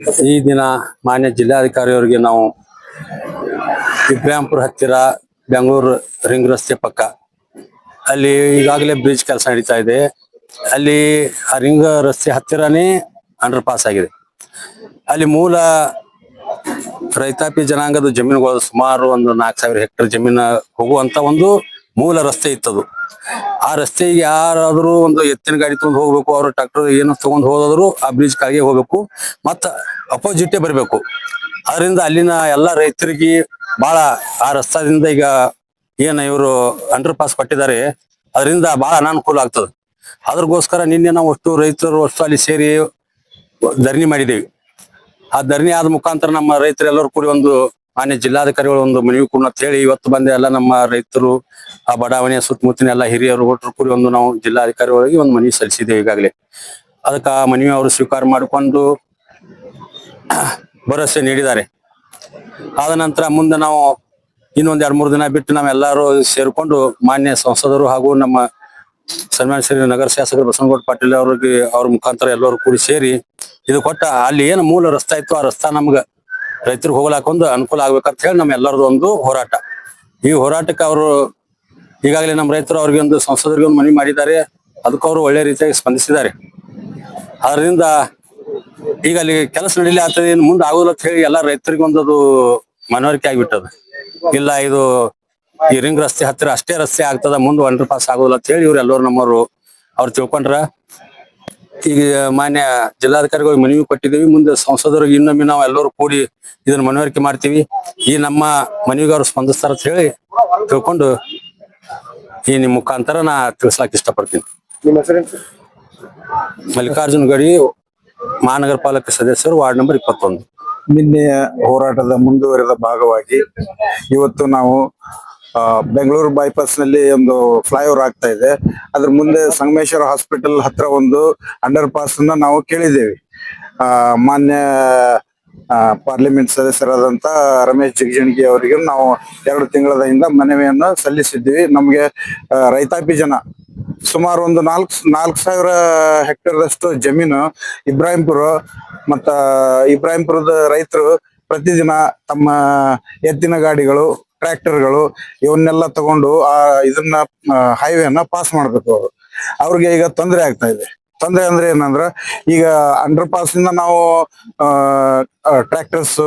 ಈ ದಿನ ಮಾನ್ಯ ಜಿಲ್ಲಾಧಿಕಾರಿಯವರಿಗೆ ನಾವು ಇಬ್ರಾಹಿಂಪುರ ಹತ್ತಿರ ಬೆಂಗಳೂರು ರಿಂಗ್ ರಸ್ತೆ ಪಕ್ಕ ಅಲ್ಲಿ ಈಗಾಗಲೇ ಬ್ರಿಡ್ಜ್ ಕೆಲಸ ನಡೀತಾ ಇದೆ. ಅಲ್ಲಿ ಆ ರಿಂಗ್ ರಸ್ತೆ ಹತ್ತಿರನೇ ಅಂಡರ್ ಪಾಸ್ ಆಗಿದೆ. ಅಲ್ಲಿ ಮೂಲ ರೈತಾಪಿ ಜನಾಂಗದ ಜಮೀನುಗಳು ಸುಮಾರು ಒಂದು 4,000 ಹೆಕ್ಟೇರ್ ಜಮೀನು ಹೋಗುವಂತ ಒಂದು ಮೂಲ ರಸ್ತೆ ಇತ್ತದು. ಆ ರಸ್ತೆಗೆ ಯಾರಾದ್ರೂ ಒಂದು ಎತ್ತಿನ ಗಾಡಿ ತಗೊಂಡು ಹೋಗ್ಬೇಕು, ಅವ್ರು ಟ್ರಾಕ್ಟರ್ ಏನು ತಗೊಂಡು ಹೋದ್ರು ಆ ಬ್ರಿಡ್ಜ್ ಕಾಗೆ ಹೋಗ್ಬೇಕು, ಮತ್ತ ಅಪೋಸಿಟೇ ಬರಬೇಕು. ಅದರಿಂದ ಅಲ್ಲಿನ ಎಲ್ಲಾ ರೈತರಿಗೆ ಬಹಳ ಆ ರಸ್ತಾದಿಂದ ಈಗ ಏನ್ ಇವರು ಅಂಡರ್ ಪಾಸ್ ಕೊಟ್ಟಿದ್ದಾರೆ ಅದರಿಂದ ಬಹಳ ಅನಾನುಕೂಲ ಆಗ್ತದೆ. ಅದ್ರಗೋಸ್ಕರ ನಿನ್ನೆ ನಾವು ಅಷ್ಟು ರೈತರು ಅಷ್ಟು ಅಲ್ಲಿ ಸೇರಿ ಧರಣಿ ಮಾಡಿದ್ದೇವೆ. ಆ ಧರಣಿ ಆದ ಮುಖಾಂತರ ನಮ್ಮ ರೈತರೆಲ್ಲರೂ ಕೂಡಿ ಒಂದು ಮಾನ್ಯ ಜಿಲ್ಲಾಧಿಕಾರಿಗಳು ಒಂದು ಮನವಿ ಕೂಡ ಅಂತ ಹೇಳಿ ಇವತ್ತು ಬಂದೆ ಎಲ್ಲ ನಮ್ಮ ರೈತರು ಆ ಬಡಾವಣೆಯ ಸುತ್ತಮುತ್ತಲಿನ ಎಲ್ಲ ಹಿರಿಯರು ಒಟ್ಟರು ಕೂಡಿ ಒಂದು ನಾವು ಜಿಲ್ಲಾಧಿಕಾರಿಗಳಿಗೆ ಒಂದು ಮನವಿ ಸಲ್ಲಿಸಿದ್ದೇವೆ ಈಗಾಗಲೇ. ಅದಕ್ಕೆ ಆ ಮನವಿ ಅವರು ಸ್ವೀಕಾರ ಮಾಡಿಕೊಂಡು ಭರವಸೆ ನೀಡಿದ್ದಾರೆ. ಆದ ನಂತರ ಮುಂದೆ ನಾವು ಇನ್ನೊಂದ್ 2-3 ದಿನ ಬಿಟ್ಟು ನಾವೆಲ್ಲರೂ ಸೇರ್ಕೊಂಡು ಮಾನ್ಯ ಸಂಸದರು ಹಾಗೂ ನಮ್ಮ ಸನ್ಮಾನ್ಯ ಶ್ರೀ ನಗರ ಶಾಸಕರು ಬಸನಗೌಡ ಪಾಟೀಲ್ ಅವ್ರ ಮುಖಾಂತರ ಎಲ್ಲರೂ ಕೂಡಿ ಸೇರಿ ಇದು ಕೊಟ್ಟ ಅಲ್ಲಿ ಏನು ಮೂಲ ರಸ್ತಾ ಇತ್ತು ಆ ರಸ್ತಾ ನಮ್ಗ ರೈತರಿಗೆ ಹೋಗ್ಲಾಕ ಒಂದು ಅನುಕೂಲ ಆಗ್ಬೇಕಂತ ಹೇಳಿ ನಮ್ಮ ಎಲ್ಲರದು ಒಂದು ಹೋರಾಟ. ಈ ಹೋರಾಟಕ್ಕೆ ಅವರು ಈಗಾಗಲೇ ನಮ್ಮ ರೈತರು ಅವ್ರಿಗೆ ಒಂದು ಸಂಸದರಿಗೆ ಒಂದು ಮನವಿ ಮಾಡಿದ್ದಾರೆ. ಅದಕ್ಕೆ ಅವರು ಒಳ್ಳೆ ರೀತಿಯಾಗಿ ಸ್ಪಂದಿಸಿದ್ದಾರೆ. ಅದರಿಂದ ಈಗ ಅಲ್ಲಿ ಕೆಲಸ ನಡೀಲಿ ಆಗ್ತದೆ, ಮುಂದೆ ಆಗೋದಿಲ್ಲ ಅಂತ ಹೇಳಿ ಎಲ್ಲಾ ರೈತರಿಗೆ ಒಂದದು ಮನವರಿಕೆ ಆಗಿಬಿಟ್ಟದ. ಇಲ್ಲ ಇದು ಈ ರಿಂಗ್ ರಸ್ತೆ ಹತ್ತಿರ ಅಷ್ಟೇ ರಸ್ತೆ ಆಗ್ತದ, ಮುಂದೆ ಅಂಡರ್ ಪಾಸ್ ಆಗೋದಿಲ್ಲ ಅಂತ ಹೇಳಿ ಇವ್ರು ಎಲ್ಲರೂ ನಮ್ಮವರು ಅವ್ರು ತಿಳ್ಕೊಂಡ್ರ. ಈಗ ಮಾನ್ಯ ಜಿಲ್ಲಾಧಿಕಾರಿಗಳಿಗೆ ಮನವಿ ಕೊಟ್ಟಿದ್ದೀವಿ. ಮುಂದೆ ಸಂಸದರಿಗೆ ಇನ್ನೊಮ್ಮೆ ನಾವು ಎಲ್ಲರೂ ಕೂಡಿ ಇದನ್ನ ಮನವರಿಕೆ ಮಾಡ್ತೀವಿ. ಈ ನಮ್ಮ ಮನವಿಗೆ ಅವ್ರು ಸ್ಪಂದಿಸ್ತಾರ ಅಂತ ಹೇಳಿ ತಿಳ್ಕೊಂಡು ಈ ನಿಮ್ಮ ಮುಖಾಂತರ ನಾ ತಿಳಿಸ್ಲಾಕ ಇಷ್ಟಪಡ್ತೀನಿ. ನಿಮ್ಮ ಹೆಸರೇನು? ಮಲ್ಲಿಕಾರ್ಜುನ್ ಗಡಿ, ಮಹಾನಗರ ಪಾಲಿಕೆ ಸದಸ್ಯರು, ವಾರ್ಡ್ ನಂಬರ್ 21. ನಿನ್ನೆಯ ಹೋರಾಟದ ಮುಂದುವರೆದ ಭಾಗವಾಗಿ ಇವತ್ತು ನಾವು ಬೆಂಗಳೂರು ಬೈಪಾಸ್ ನಲ್ಲಿ ಒಂದು ಫ್ಲೈಓವರ್ ಆಗ್ತಾ ಇದೆ. ಅದ್ರ ಮುಂದೆ ಸಂಗಮೇಶ್ವರ ಹಾಸ್ಪಿಟಲ್ ಹತ್ರ ಒಂದು ಅಂಡರ್ ಪಾಸ್ ಅನ್ನ ನಾವು ಕೇಳಿದ್ದೇವೆ. ಮಾನ್ಯ ಪಾರ್ಲಿಮೆಂಟ್ ಸದಸ್ಯರಾದಂತ ರಮೇಶ್ ಜಿಗಜಿಣಗಿ ಅವರಿಗೆ ನಾವು 2 ತಿಂಗಳ ಹಿಂದ ಮನವಿಯನ್ನು ಸಲ್ಲಿಸಿದ್ದೀವಿ. ನಮ್ಗೆ ರೈತಾಪಿ ಜನ ಸುಮಾರು ಒಂದು 4,000 ಹೆಕ್ಟೇರ್ದಷ್ಟು ಜಮೀನು ಇಬ್ರಾಹಿಂಪುರ ಮತ್ತ ಇಬ್ರಾಹಿಂಪುರದ ರೈತರು ಪ್ರತಿದಿನ ತಮ್ಮ ಎತ್ತಿನ ಗಾಡಿಗಳು, ಟ್ರ್ಯಾಕ್ಟರ್ಗಳು ಇವನ್ನೆಲ್ಲ ತಗೊಂಡು ಇದನ್ನ ಹೈವೇನ ಪಾಸ್ ಮಾಡ್ಬೇಕು. ಅವ್ರಿಗೆ ಈಗ ತೊಂದರೆ ಆಗ್ತಾ ಇದೆ. ತೊಂದರೆ ಅಂದ್ರೆ ಏನಂದ್ರ ಈಗ ಅಂಡರ್ ಪಾಸ್ ಇಂದ ನಾವು ಟ್ರ್ಯಾಕ್ಟರ್ಸ್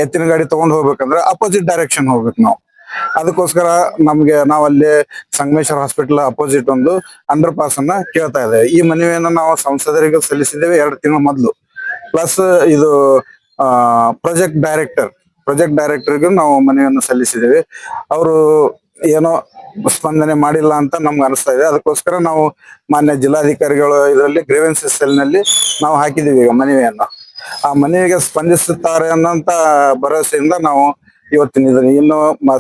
ಎತ್ತಿನ ಗಾಡಿ ತಗೊಂಡು ಹೋಗ್ಬೇಕಂದ್ರೆ ಅಪೋಸಿಟ್ ಡೈರೆಕ್ಷನ್ ಹೋಗ್ಬೇಕು ನಾವು. ಅದಕ್ಕೋಸ್ಕರ ನಮ್ಗೆ ನಾವಲ್ಲಿ ಸಂಗಮೇಶ್ವರ ಹಾಸ್ಪಿಟಲ್ ಅಪೋಸಿಟ್ ಒಂದು ಅಂಡರ್ ಪಾಸ್ ಅನ್ನ ಕೇಳ್ತಾ ಇದ್ದೇವೆ. ಈ ಮನವಿಯನ್ನ ನಾವು ಸಂಸದರಿಗೆ ಸಲ್ಲಿಸಿದ್ದೇವೆ 2 ತಿಂಗಳ ಮೊದಲು. ಪ್ಲಸ್ ಇದು ಪ್ರಾಜೆಕ್ಟ್ ಡೈರೆಕ್ಟರ್ಗೂ ನಾವು ಮನವಿಯನ್ನು ಸಲ್ಲಿಸಿದ್ದೇವೆ. ಅವರು ಏನೋ ಸ್ಪಂದನೆ ಮಾಡಿಲ್ಲ ಅಂತ ನಮ್ಗೆ ಅನಿಸ್ತಾ ಇದೆ. ಅದಕ್ಕೋಸ್ಕರ ನಾವು ಮಾನ್ಯ ಜಿಲ್ಲಾಧಿಕಾರಿಗಳು ಇದರಲ್ಲಿ ಗ್ರೀವೆನ್ಸಸ್ ಸೆಲ್ ನಲ್ಲಿ ನಾವು ಹಾಕಿದೀವಿ ಈಗ ಮನವಿಯನ್ನು. ಆ ಮನವಿಗೆ ಸ್ಪಂದಿಸುತ್ತಾರೆ ಅನ್ನೋಂತ ಭರವಸೆಯಿಂದ ನಾವು ಇವತ್ತಿನ ಇನ್ನು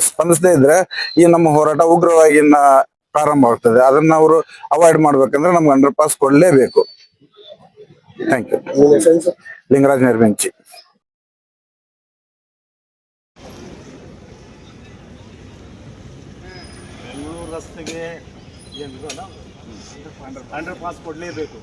ಸ್ಪಂದಿಸದೇ ಇದ್ರೆ ಈ ನಮ್ಮ ಹೋರಾಟ ಉಗ್ರವಾಗಿ ಇನ್ನ ಪ್ರಾರಂಭ ಆಗ್ತದೆ. ಅದನ್ನ ಅವರು ಅವಾಯ್ಡ್ ಮಾಡ್ಬೇಕಂದ್ರೆ ನಮ್ಗೆ ಅಂಡರ್ ಪಾಸ್ ಕೊಡ್ಲೇಬೇಕು. Thank you. ಲಿಂಗರಾಜ್ ನಿರ್ಬೆಂಚಿ. ಬೆಂಗಳೂರು ರಸ್ತೆಗೆ ಏನಿದಲ್ಲ ಅಂಡರ್ ಪಾಸ್ ಕೊಡಲೇಬೇಕು.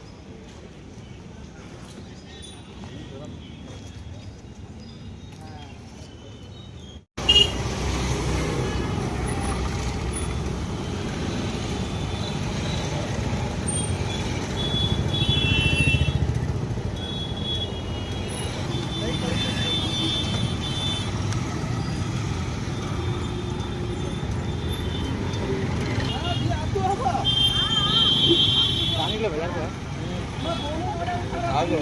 आगे